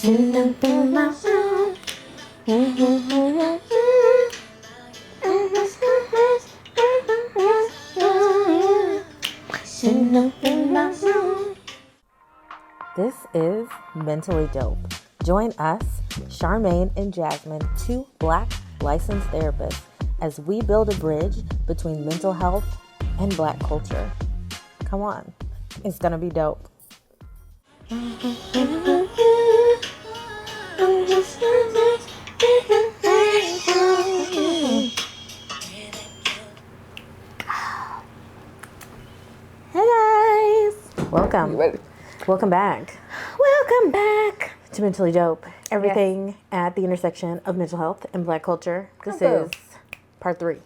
This is Mentally Dope. Join us, Charmaine and Jasmine, two Black licensed therapists, as we build a bridge between mental health and Black culture. Come on, it's gonna be dope. Hey guys, welcome. You ready? Welcome back. Welcome back to Mentally Dope. Everything at the intersection of mental health and Black culture. This is part 3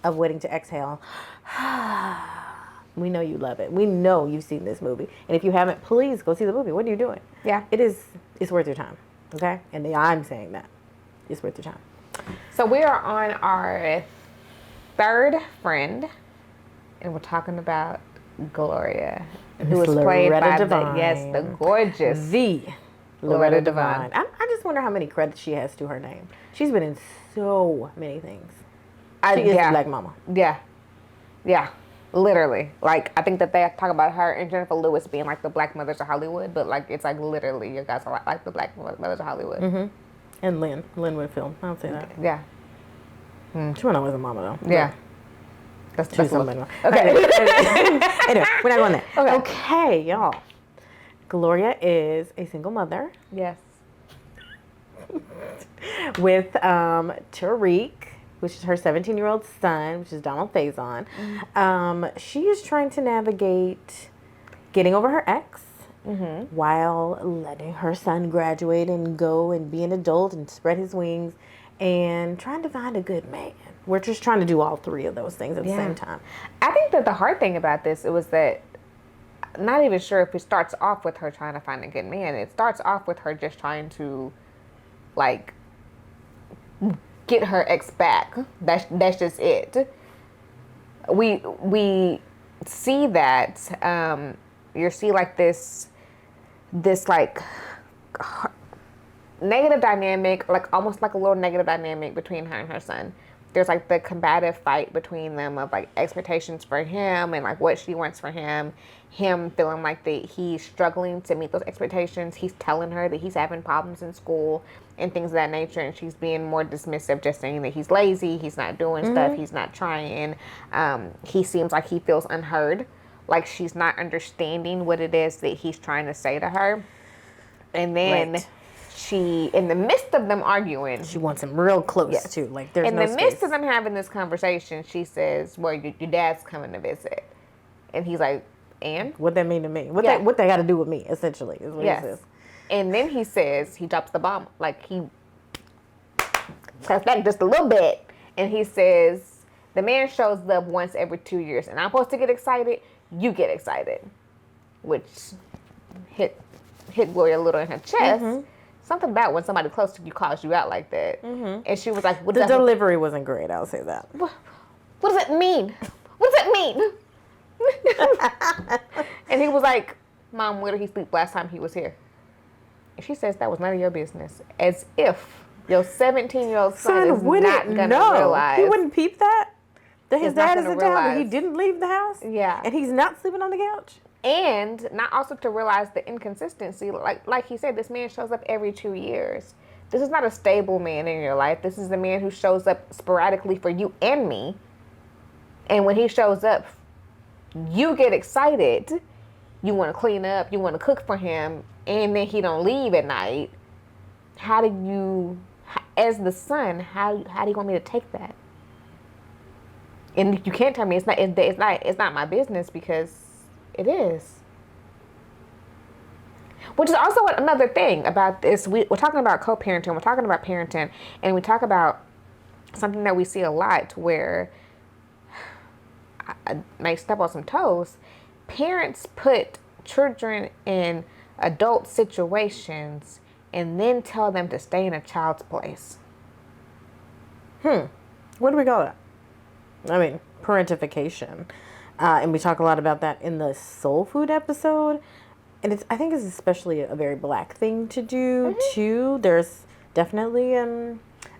of Waiting to Exhale. We know you love it. We know you've seen this movie. And if you haven't, please go see the movie. What are you doing? Yeah. It's worth your time. Okay? And I'm saying that. It's worth your time. So we are on our third friend, and we're talking about Gloria, who was played by the gorgeous Loretta Devine. I just wonder how many credits she has to her name. She's been in so many things. She is the Black mama. Yeah, literally. Like, I think that they talk about her and Jennifer Lewis being like the Black mothers of Hollywood, but like it's like literally you guys are like the Black mothers of Hollywood. Mm-hmm. And Lynn Whitfield. I'll say that. Yeah. She wasn't always a mama though. Yeah. That's something. Okay. Anyway, we're not going there. Okay, y'all. Gloria is a single mother. Yes. With Tariq, which is her 17-year-old son, which is Donald Faison. She is trying to navigate getting over her ex while letting her son graduate and go and be an adult and spread his wings and trying to find a good man. We're just trying to do all 3 of those things at the same time. I think that the hard thing about this, it was that not even sure if it starts off with her trying to find a good man. It starts off with her just trying to, like, get her ex back. That's just it. We see that you see like this like negative dynamic, like almost like a little negative dynamic between her and her son. There's like the combative fight between them of like expectations for him and like what she wants for him feeling like that he's struggling to meet those expectations. He's telling her that he's having problems in school and things of that nature, and she's being more dismissive, just saying that he's lazy, he's not doing stuff, he's not trying. He seems like he feels unheard, like she's not understanding what it is that he's trying to say to her. And then she, in the midst of them arguing, she wants him real close too. Like there's in no the midst of them having this conversation, she says, "Well, your dad's coming to visit," and he's like, "And what that mean to me? What they got to do with me?" Essentially, is what he says. And then he says, he drops the bomb, like he cuts back just a little bit, and he says, "The man shows up once every 2 years, and I'm supposed to get excited. You get excited," which hit Gloria a little in her chest. Something about when somebody close to you calls you out like that. And she was like, what the delivery wasn't great, I'll say that. What does that mean? What does that mean? And he was like, "Mom, where did he sleep last time he was here?" And she says, "That was none of your business." As if your 17-year-old son is not going to realize. He wouldn't peep that his dad is in town, but he didn't leave the house? Yeah. And he's not sleeping on the couch? And not also to realize the inconsistency. Like he said, this man shows up every 2 years. This is not a stable man in your life. This is the man who shows up sporadically for you and me. And when he shows up, you get excited. You want to clean up. You want to cook for him. And then he don't leave at night. How do you, as the son, how do you want me to take that? And you can't tell me it's not my business, because it is. Which is also another thing about this. We're talking about co-parenting. We're talking about parenting. And we talk about something that we see a lot where, I may step on some toes, parents put children in adult situations and then tell them to stay in a child's place. What do we call that? I mean, parentification. And we talk a lot about that in the soul food episode. And I think it's especially a very Black thing to do too. There's definitely a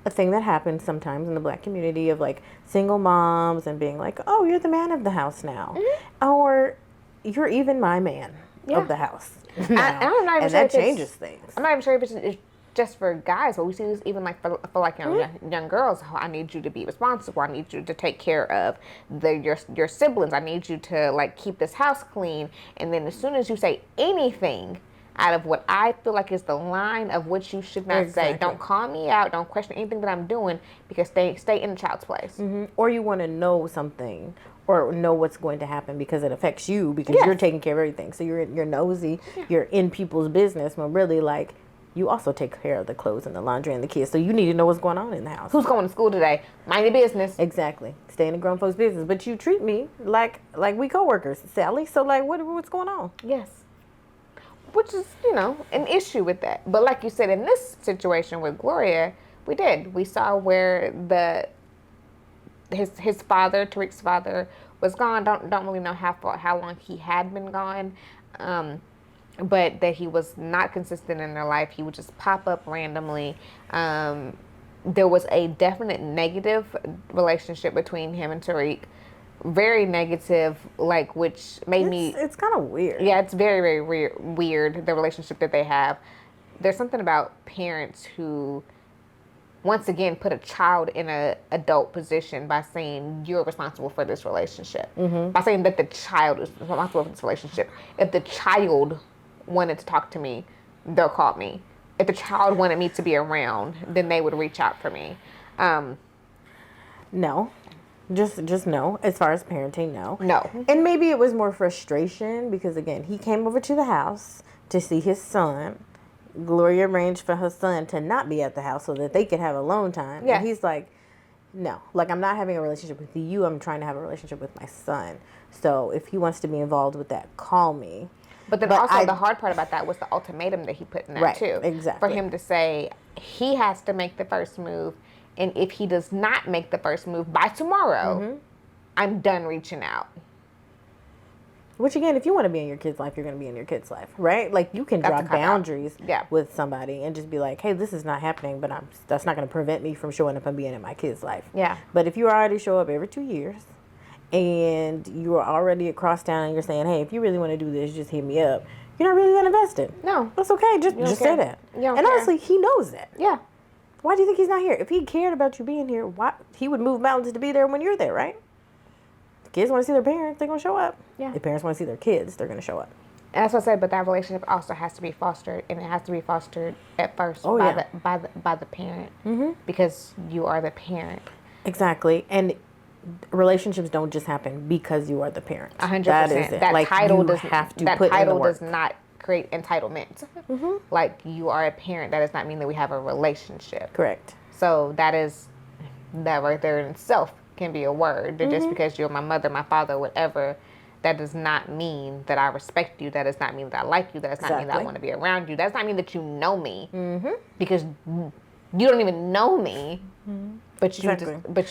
thing that happens sometimes in the Black community of like single moms and being like, oh, you're the man of the house now, or you're even my man of the house now. I'm not even and sure that changes things. I'm not even sure if it's just for guys, but we see this even like for like young girls. How I need you to be responsible. I need you to take care of your siblings. I need you to like keep this house clean. And then as soon as you say anything out of what I feel like is the line of what you should not say, don't call me out. Don't question anything that I'm doing, because stay in the child's place. Or you want to know something or know what's going to happen because it affects you, because you're taking care of everything. So you're nosy. You're in people's business when really like you also take care of the clothes and the laundry and the kids. So you need to know what's going on in the house. Who's going to school today? Mind your business. Exactly. Stay in the grown folks' business. But you treat me like we coworkers, Sally. So like what's going on? Yes. Which is, an issue with that. But like you said, in this situation with Gloria, we saw where his father, Tariq's father, was gone. Don't really know how long he had been gone, but that he was not consistent in their life. He would just pop up randomly. There was a definite negative relationship between him and Tariq. Very negative, like, which made me... It's kind of weird. Yeah, it's very, very weird, the relationship that they have. There's something about parents who, once again, put a child in an adult position by saying, you're responsible for this relationship. By saying that the child is responsible for this relationship. If the child wanted to talk to me, they'll call me. If the child wanted me to be around, then they would reach out for me. No. Just no. As far as parenting, no. No. And maybe it was more frustration because, again, he came over to the house to see his son. Gloria arranged for her son to not be at the house so that they could have alone time. Yeah. And he's like, no. Like, I'm not having a relationship with you. I'm trying to have a relationship with my son. So if he wants to be involved with that, call me. But then also the hard part about that was the ultimatum that he put in that too. Exactly. For him to say he has to make the first move. And if he does not make the first move by tomorrow, I'm done reaching out. Which, again, if you want to be in your kid's life, you're going to be in your kid's life, right? Like, you can draw boundaries with somebody and just be like, hey, this is not happening, but that's not going to prevent me from showing up and being in my kid's life. Yeah. But if you already show up every 2 years and you are already across town and you're saying, hey, if you really want to do this, just hit me up, you're not really that invested. No. That's okay. Just say that. And honestly, he knows that. Yeah. Why do you think he's not here? If he cared about you being here, why he would move mountains to be there when you're there, right? If kids want to see their parents, they're going to show up. Yeah. If parents want to see their kids, they're going to show up. And that's what I said, but that relationship also has to be fostered, and it has to be fostered at first by the parent, because you are the parent. Exactly. And relationships don't just happen because you are the parent. 100%. That is it. That like, title does not create entitlement. Like, you are a parent, that does not mean that we have a relationship. Correct. So that right there in itself can be a word. Just because you're my mother, my father, whatever, that does not mean that I respect you. That does not mean that I like you. That does not mean that I want to be around you. That does not mean that you know me, because you don't even know me. But you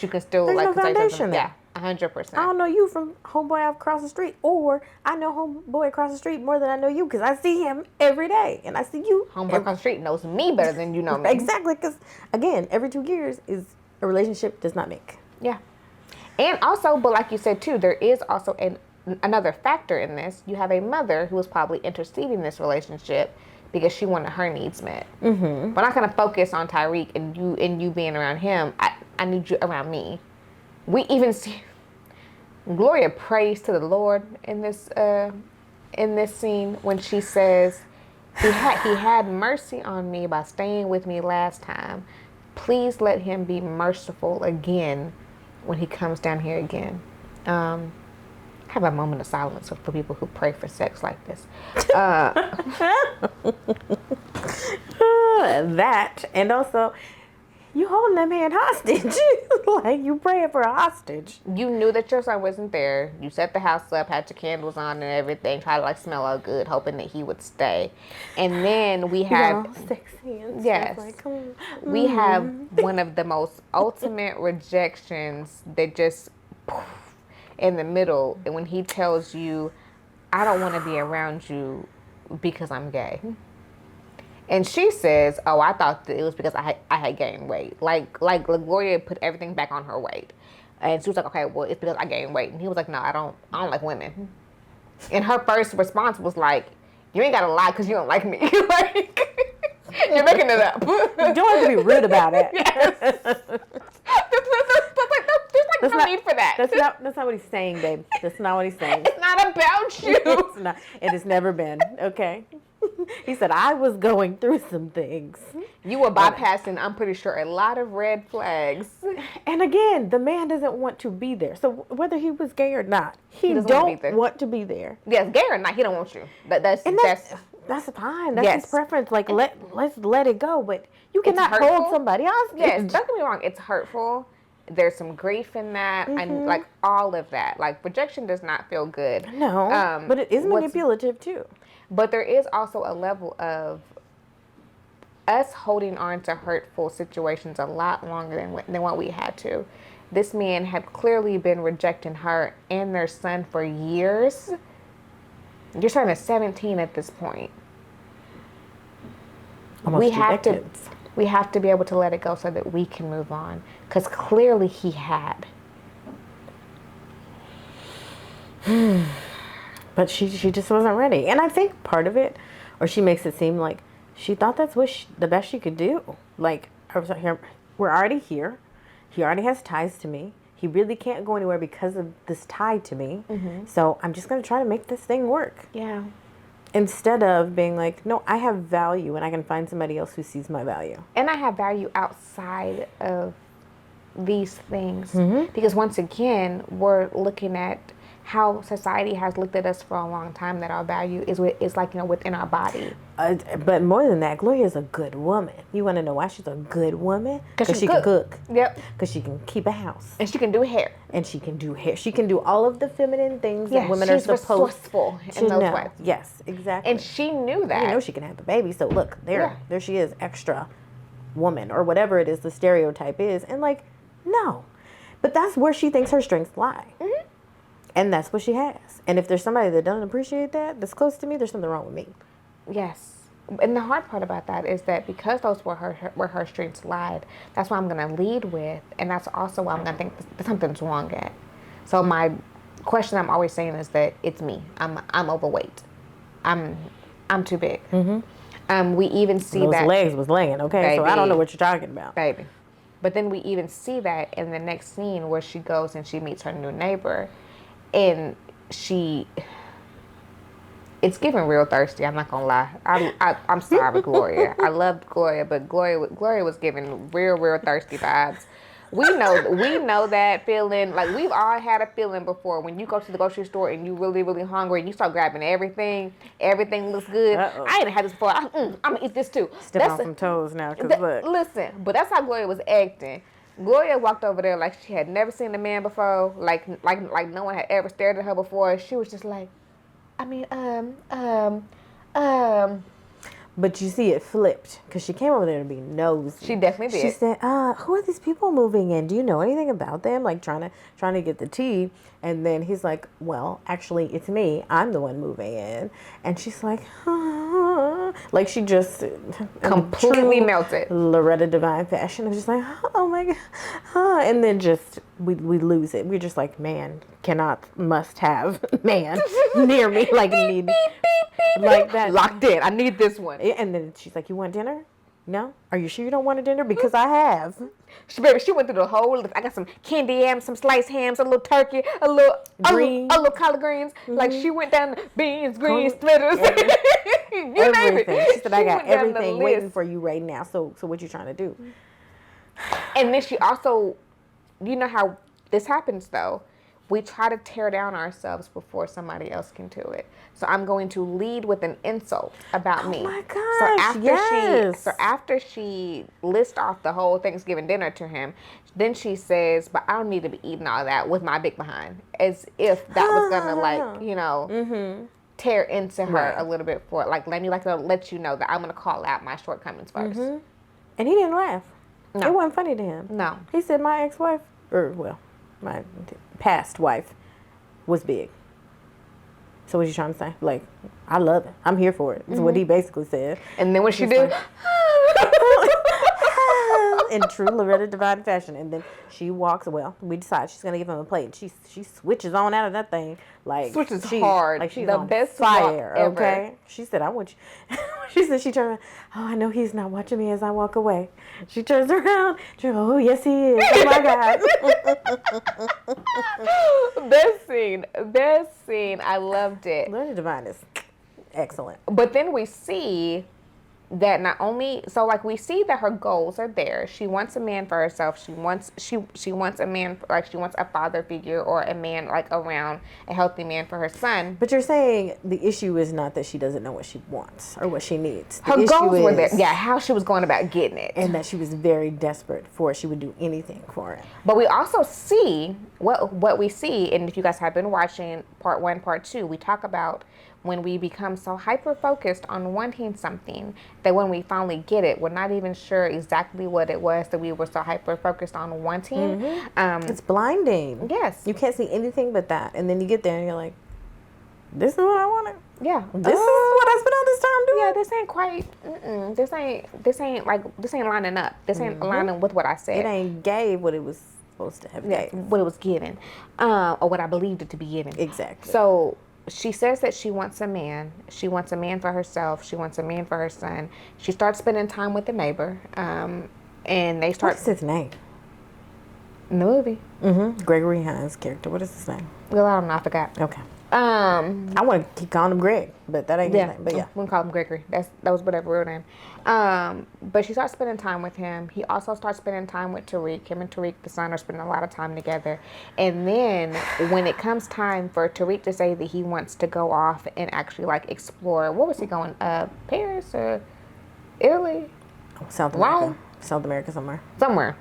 can still There's like no foundation there. Yeah. 100%. I don't know you from homeboy across the street, or I know homeboy across the street more than I know you because I see him every day, and I see you. Homeboy across the street knows me better than you know me. Exactly, because again, every 2 years is a relationship does not make. Yeah, and also, but like you said too, there is also another factor in this. You have a mother who is probably interceding in this relationship because she wanted her needs met. We're not gonna focus on Tariq and you being around him. I need you around me. We even see Gloria prays to the Lord in this scene when she says, he had mercy on me by staying with me last time. Please let him be merciful again when he comes down here again. Have a moment of silence for people who pray for sex like this. That, and also, you holding that man hostage. Like, you praying for a hostage. You knew that your son wasn't there. You set the house up, had your candles on and everything, tried to like smell all good, hoping that he would stay. And then we have sexy and yes, like, we have one of the most ultimate rejections that just in the middle. And when he tells you, I don't want to be around you, because I'm gay. And she says, "Oh, I thought that it was because I had gained weight." Like Gloria put everything back on her weight, and she was like, "Okay, well, it's because I gained weight." And he was like, "No, I don't like women." And her first response was like, "You ain't gotta lie because you don't like me. Like you're making it up. You don't have to be rude about it." Yes. There's no need for that. That's not what he's saying, babe. That's not what he's saying. It's not about you. It's not. It has never been. Okay. He said, I was going through some things. You were bypassing, I'm pretty sure, a lot of red flags. And again, the man doesn't want to be there. So whether he was gay or not, he don't want to be there. Yes, gay or not, he don't want you. That's fine. That's his preference. Like let's let it go. But you cannot hold somebody else. Yes, don't get me wrong. It's hurtful. There's some grief in that, and like all of that. Like rejection does not feel good. No, but it is manipulative too. But there is also a level of us holding on to hurtful situations a lot longer than what we had to. This man had clearly been rejecting her and their son for years. Your son is 17 at this point. Almost we have to be able to let it go so that we can move on. Because clearly he had. But she just wasn't ready. And I think part of it, or she makes it seem like she thought that's the best she could do. Like, we're already here. He already has ties to me. He really can't go anywhere because of this tie to me. Mm-hmm. So I'm just going to try to make this thing work. Yeah. Instead of being like, no, I have value and I can find somebody else who sees my value. And I have value outside of these things. Mm-hmm. Because once again, we're looking at how society has looked at us for a long time, that our value is like, within our body. But more than that, Gloria is a good woman. You want to know why she's a good woman? Because she can cook. Yep. Because she can keep a house. And she can do hair. She can do all of the feminine things that women are supposed to resourceful in those ways. Yes, exactly. And she knew that. She can have a baby. So look, there she is, extra woman or whatever it is the stereotype is. And like, no. But that's where she thinks her strengths lie. Mm-hmm. And that's what she has. And if there's somebody that doesn't appreciate that, that's close to me, there's something wrong with me. Yes. And the hard part about that is that because those were where her strengths lied, that's what I'm going to lead with. And that's also why I'm going to think that something's wrong at. So my question I'm always saying is that it's me. I'm overweight. I'm too big. Mm-hmm. We even see those that. Those legs was laying, okay? Baby, so I don't know what you're talking about. Baby. But then we even see that in the next scene where she goes and she meets her new neighbor. And it's giving real thirsty. I'm not gonna lie. I'm sorry, Gloria. I loved Gloria, but Gloria was giving real thirsty vibes. We know that feeling. Like, we've all had a feeling before when you go to the grocery store and you really hungry and you start grabbing everything. Everything looks good. Uh-oh. I ain't had this before. I'm gonna eat this too. Step on some toes now, cause look. Listen, but that's how Gloria was acting. Gloria walked over there like she had never seen a man before, like no one had ever stared at her before. She was just like, But you see it flipped, because she came over there to be nosy. She definitely did. She said, who are these people moving in? Do you know anything about them? Like trying to get the tea. And then he's like, well, actually, it's me. I'm the one moving in. And she's like, like she just completely melted. Loretta Devine fashion. I'm just like, oh my God. And then just, we lose it. We're just like, must have man near me. Like, need, like that. Locked in. I need this one. And then she's like, you want dinner? No? Are you sure you don't want a dinner? Because I have. She went through the whole list. I got some candy yams, some sliced hams, a little turkey, a little collard greens. Mm-hmm. Like, she went down beans, greens, splitters. You name it. She said, I got everything waiting for you right now. So what you trying to do? And then she also, you know how this happens though. We try to tear down ourselves before somebody else can do it. So I'm going to lead with an insult about me. Oh my gosh, so after she lists off the whole Thanksgiving dinner to him, then she says, but I don't need to be eating all that with my big behind. As if that was going to tear into her a little bit for it. Like, let you know that I'm going to call out my shortcomings first. Mm-hmm. And he didn't laugh. No. It wasn't funny to him. No. He said, my ex-wife, my past wife, was big. So what you trying to say? Like, I love it. I'm here for it. That's what he basically said. And then what she do? In true Loretta Devine fashion, and then she walks. Well, we decide she's gonna give him a plate. She switches on out of that thing like Switches hard. like she's the on best fire. walk ever. Okay, she said, "I want you." She said she turned around. Oh, I know he's not watching me as I walk away. She turns around. Oh, yes, he is. Oh my God. Best scene. I loved it. Loretta Devine is excellent. But then we see that not only we see that her goals are there. She wants a man for herself. She wants a man, like she wants a father figure or a man like around, a healthy man for her son. But you're saying the issue is not that she doesn't know what she wants or what she needs. Her goals were there. Yeah, how she was going about getting it. And that she was very desperate for it. She would do anything for it. But we also see what we see, and if you guys have been watching part 1, part 2, we talk about when we become so hyper-focused on wanting something that when we finally get it, we're not even sure exactly what it was that we were so hyper-focused on wanting. Mm-hmm. It's blinding. Yes. You can't see anything but that. And then you get there and you're like, this is what I wanted. Yeah. This is what I spent all this time doing. Yeah, this ain't quite, this ain't lining up. This ain't aligning with what I said. It ain't gave what it was supposed to have gave. What it was given. Or what I believed it to be given. Exactly. So she says that she wants a man. She wants a man for herself. She wants a man for her son. She starts spending time with the neighbor. And they start... What's his name? In the movie. Gregory Hines' character. What is his name? Well, I don't know. I forgot. Okay. I want to keep calling him Greg, but that ain't his name. But yeah. We can call him Gregory. That was whatever real name. But she starts spending time with him. He also starts spending time with Tariq. Him and Tariq, the son, are spending a lot of time together. And then when it comes time for Tariq to say that he wants to go off and actually like explore, what was he going? Paris or Italy? South America. Rome? South America somewhere. Somewhere.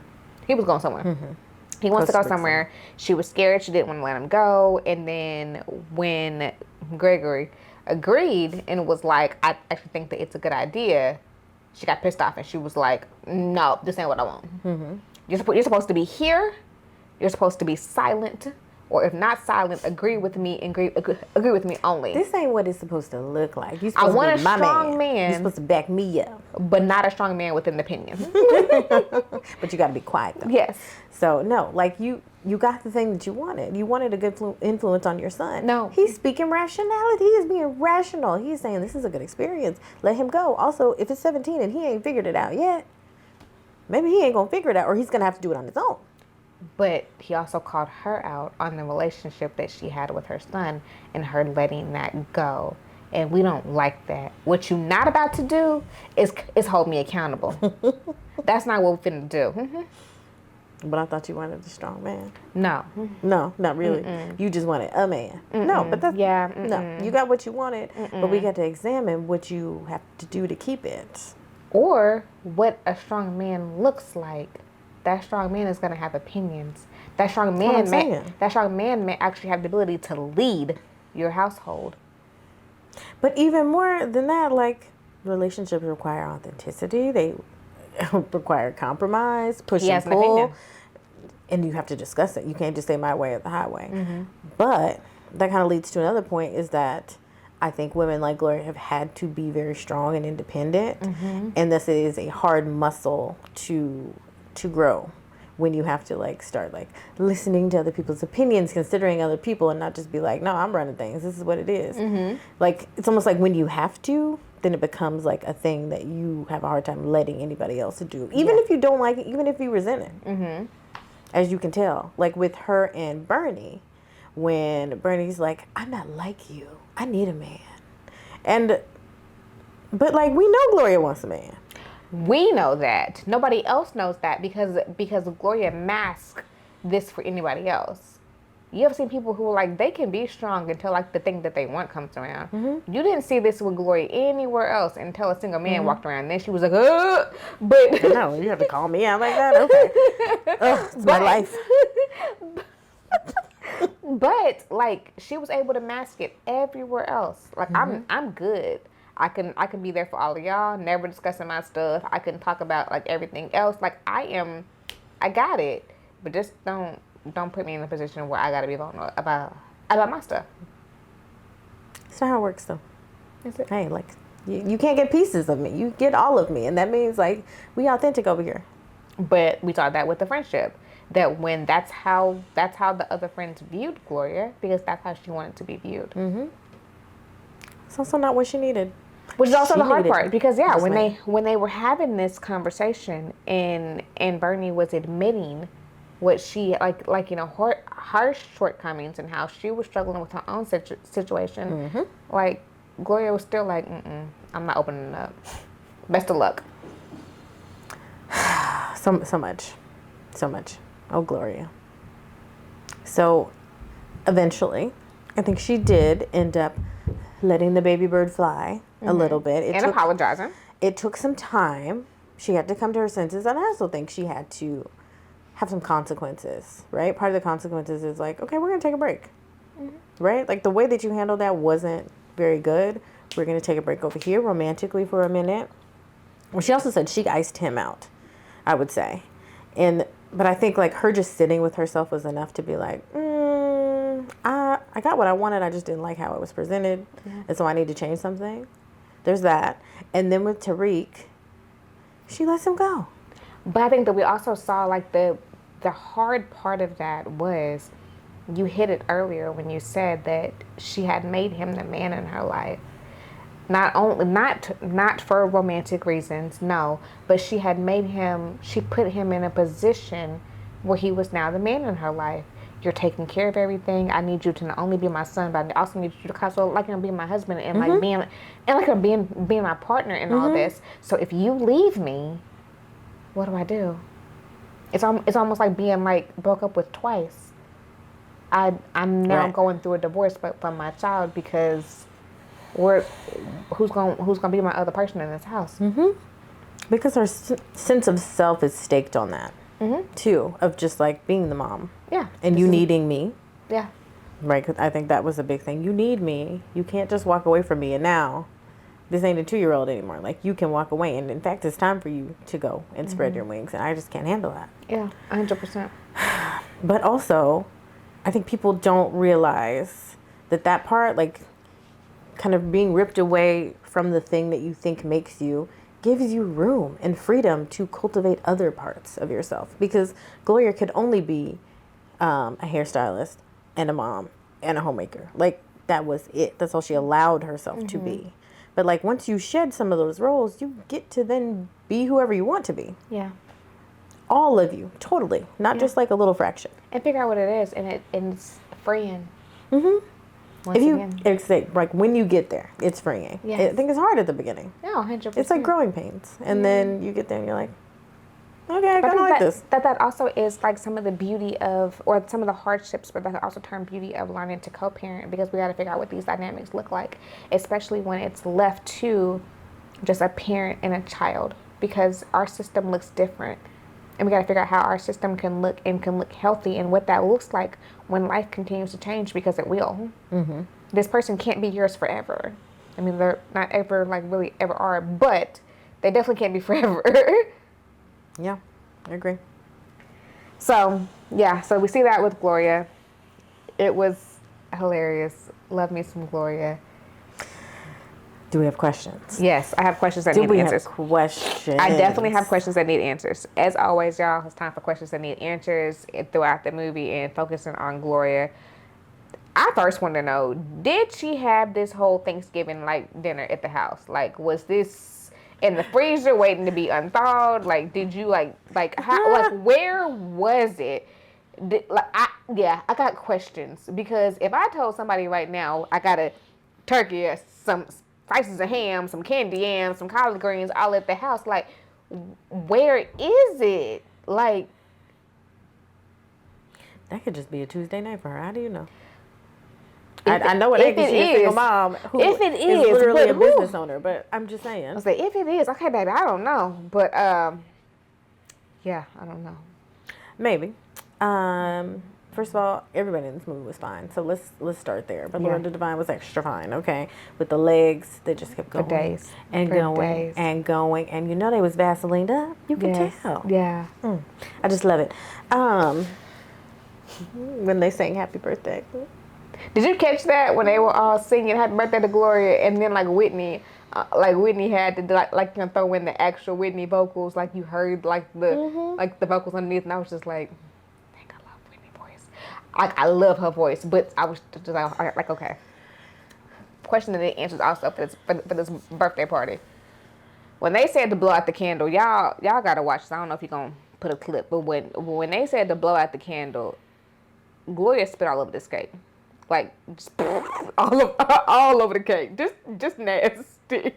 He was going somewhere. He wants to go somewhere. She was scared. She didn't want to let him go. And then when Gregory agreed and was like, I actually think that it's a good idea, she got pissed off and she was like, no, this ain't what I want. You're supposed to be here. You're supposed to be silent. Or if not silent, agree with me and agree with me only. This ain't what it's supposed to look like. You're supposed I want to be a my strong man. You're supposed to back me up. But not a strong man with an opinion. But you got to be quiet, though. Yes. So, no, like you got the thing that you wanted. You wanted a good influence on your son. No. He's speaking rationality. He is being rational. He's saying this is a good experience. Let him go. Also, if it's 17 and he ain't figured it out yet, maybe he ain't going to figure it out or he's going to have to do it on his own. But he also called her out on the relationship that she had with her son and her letting that go. And we don't like that. What you're not about to do is hold me accountable. That's not what we're finna do. But I thought you wanted a strong man. No. No, not really. You just wanted a man. No, but that's... Yeah. No, you got what you wanted, but we got to examine what you have to do to keep it. Or what a strong man looks like. That strong man is going to have opinions. That strong man may actually have the ability to lead your household. But even more than that, like, relationships require authenticity. They require compromise, push and pull. And you have to discuss it. You can't just say my way or the highway. But that kind of leads to another point is that I think women like Gloria have had to be very strong and independent. And this is a hard muscle to grow when you have to like start like listening to other people's opinions, considering other people, and not just be like, no, I'm running things. This is what it is. Like, it's almost like when you have to, then it becomes like a thing that you have a hard time letting anybody else do. Even if you don't like it, even if you resent it. As you can tell, like with her and Bernie, when Bernie's like, I'm not like you. I need a man. But like, we know Gloria wants a man. We know that. Nobody else knows that because Gloria masked this for anybody else. You ever seen people who are like, they can be strong until like the thing that they want comes around. You didn't see this with Gloria anywhere else until a single man walked around. Then she was like, but no, you have to call me out like that. Okay, it's my life. But like, she was able to mask it everywhere else. Like, I'm good. I can be there for all of y'all, never discussing my stuff. I can talk about like everything else. Like, I got it. But just don't put me in a position where I gotta be vulnerable about my stuff. That's not how it works, though. Is it? Hey, like, you can't get pieces of me. You get all of me. And that means, like, we authentic over here. But we saw that with the friendship. That when that's how the other friends viewed Gloria, because that's how she wanted to be viewed. Mm-hmm. It's also not what she needed. Which is also She the hard needed part, because just when they were having this conversation and Bernie was admitting what she like her shortcomings and how she was struggling with her own situation, like Gloria was still like, I'm not opening up. Best of luck. So much. Oh, Gloria. So, eventually, I think she did end up letting the baby bird fly a little bit. Apologizing. It took some time. She had to come to her senses, and I also think she had to have some consequences, right? Part of the consequences is like, okay, we're going to take a break, right? Like, the way that you handled that wasn't very good. We're going to take a break over here romantically for a minute. Well, she also said she iced him out, I would say. But I think, like, her just sitting with herself was enough to be like, I got what I wanted. I just didn't like how it was presented. Yeah. And so I need to change something. There's that. And then with Tariq, she lets him go. But I think that we also saw, like, the hard part of that was, you hit it earlier when you said that she had made him the man in her life. Not for romantic reasons, no, but she put him in a position where he was now the man in her life. You're taking care of everything. I need you to not only be my son, but I also need you to also like him be my husband and like being my partner in all this. So if you leave me, what do I do? It's almost like being like broke up with twice. I'm now going through a divorce, but from my child, because who's gonna be my other person in this house? Because her sense of self is staked on that too, of just like being the mom. Yeah. And you needing me. Yeah. Right. 'Cause I think that was a big thing. You need me. You can't just walk away from me. And now, this ain't a 2-year-old anymore. Like, you can walk away. And in fact, it's time for you to go and spread your wings. And I just can't handle that. Yeah, 100%. But also, I think people don't realize that part, like, kind of being ripped away from the thing that you think makes you, gives you room and freedom to cultivate other parts of yourself. Because Gloria could only be a hairstylist and a mom and a homemaker. Like, that was it. That's all she allowed herself to be. But, like, once you shed some of those roles, you get to then be whoever you want to be. Yeah. All of you. Totally. Not just, like, a little fraction. And figure out what it is. And it's freeing. Like, when you get there, it's freeing. Yes. I think it's hard at the beginning. No, 100%. It's like growing pains. And then you get there and you're like, okay, I kind of like this. That also is like some of the beauty of, or some of the hardships, but that also term beauty of learning to co-parent, because we got to figure out what these dynamics look like, especially when it's left to just a parent and a child, because our system looks different. And we got to figure out how our system can look healthy, and what that looks like when life continues to change, because it will. This person can't be yours forever. I mean, they're not ever, like, really ever are, but they definitely can't be forever. Yeah, I agree. So, yeah, so we see that with Gloria. It was hilarious. Love me some Gloria. Do we have questions? Yes, I have questions that need answers. Have questions? I definitely have questions that need answers. As always, y'all, it's time for questions that need answers throughout the movie, and focusing on Gloria. I first want to know, did she have this whole Thanksgiving, like, dinner at the house? Like, was this in the freezer waiting to be unthawed? Like, did you, like how, like, where was it? I got questions, because if I told somebody right now I got a turkey, some slices of ham, some candy yams, some collard greens all at the house, like, where is it? Like, that could just be a Tuesday night for her. How do you know? I know it ain't, because she's a single mom who is literally a business owner, but I'm just saying. I say, if it is, okay, baby, I don't know. But, yeah, I don't know. Maybe. First of all, everybody in this movie was fine, so let's start there. But Loretta Devine was extra fine, okay? With the legs, they just kept going. For days. And going. And you know they was Vaseline up. You can tell. Yeah. I just love it. When they sang Happy Birthday. Did you catch that when they were all singing "Happy Birthday" to Gloria, and then like Whitney had to throw in the actual Whitney vocals, like you heard like the vocals underneath, and I was just like, I think I love Whitney voice. I love her voice, but I was just like okay. Question that the answers also for this birthday party. When they said to blow out the candle, y'all gotta watch this. I don't know if you're gonna put a clip, but when they said to blow out the candle, Gloria spit all over this cake, like just all over the cake, just nasty,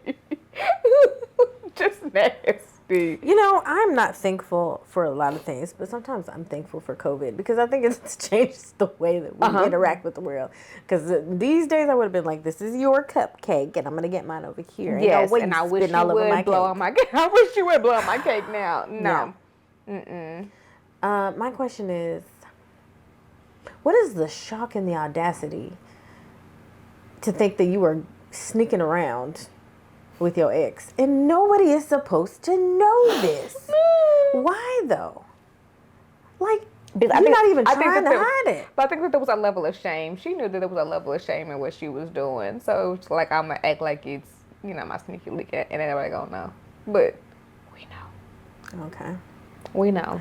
just nasty. You know, I'm not thankful for a lot of things, but sometimes I'm thankful for COVID because I think it's changed the way that we interact with the world. Because these days I would have been like, "This is your cupcake, and I'm gonna get mine over here." Yes, and I wish you would blow on my cake. I wish you would blow on my cake now. No. My question is, what is the shock and the audacity to think that you are sneaking around with your ex and nobody is supposed to know this? Why though? Like, you're not even trying to hide it. But I think that there was a level of shame. She knew that there was a level of shame in what she was doing. So it's like, I'm gonna act like it's, my sneaky leak, and everybody gonna know. But we know. Okay. We know.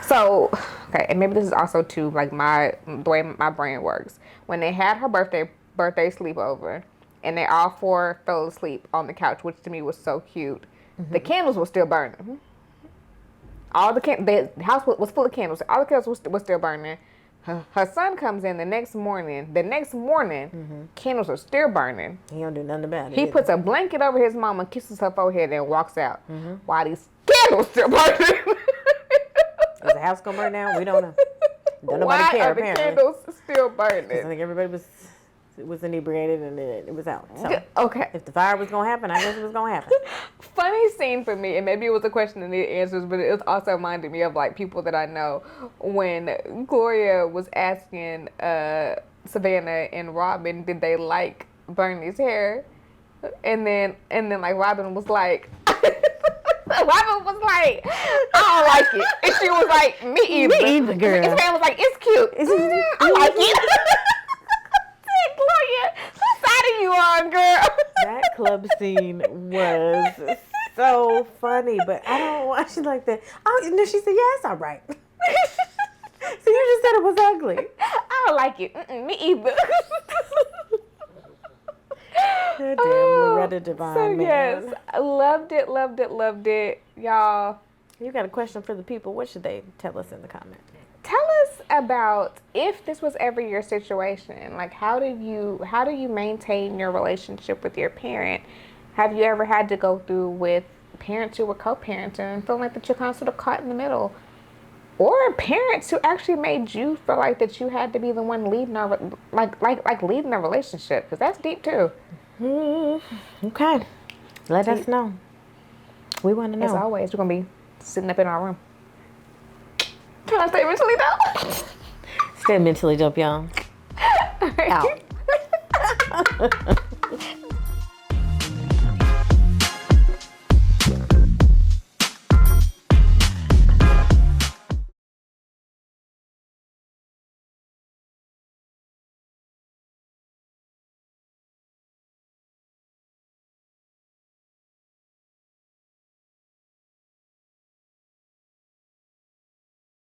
So, okay, and maybe this is also too like the way my brain works. When they had her birthday sleepover, and they all four fell asleep on the couch, which to me was so cute. The candles were still burning. The house was full of candles. All the candles were still burning. Her son comes in the next morning. Candles are still burning. He don't do nothing about it. He puts a blanket over his mama, kisses her forehead, and walks out. While these candles still burning. Is the house gonna burn down? We don't know. Don't nobody care. Why are the candles still burning? I think everybody was inebriated and it was out. So okay. If the fire was gonna happen, I guess it was gonna happen. Funny scene for me, and maybe it was a question that needed answers, but it also reminded me of like people that I know when Gloria was asking Savannah and Robin, did they like Bernie's hair? And then like Robin was like. Robin was like, I don't like it. And she was like, me either. Me either, girl. His man was like, it's cute. I like it. Gloria, whose side are you on, girl? That club scene was so funny, but I don't watch it like that. Oh, no, she said, yeah, it's all right. So you just said it was ugly. I don't like it. Me either. Damn, Loretta Devine, so man. yes, I loved it. Y'all. You got a question for the people. What should they tell us in the comments? Tell us about if this was ever your situation. Like, how do you maintain your relationship with your parent? Have you ever had to go through with parents who were co-parenting and feeling like that you're kind of sort of caught in the middle? Or parents who actually made you feel like that you had to be the one leading leading a relationship, because that's deep too. Okay, let us know. We want to know. As always, we're gonna be sitting up in our room. Can I stay mentally dope? Stay mentally dope, y'all. All right. Out.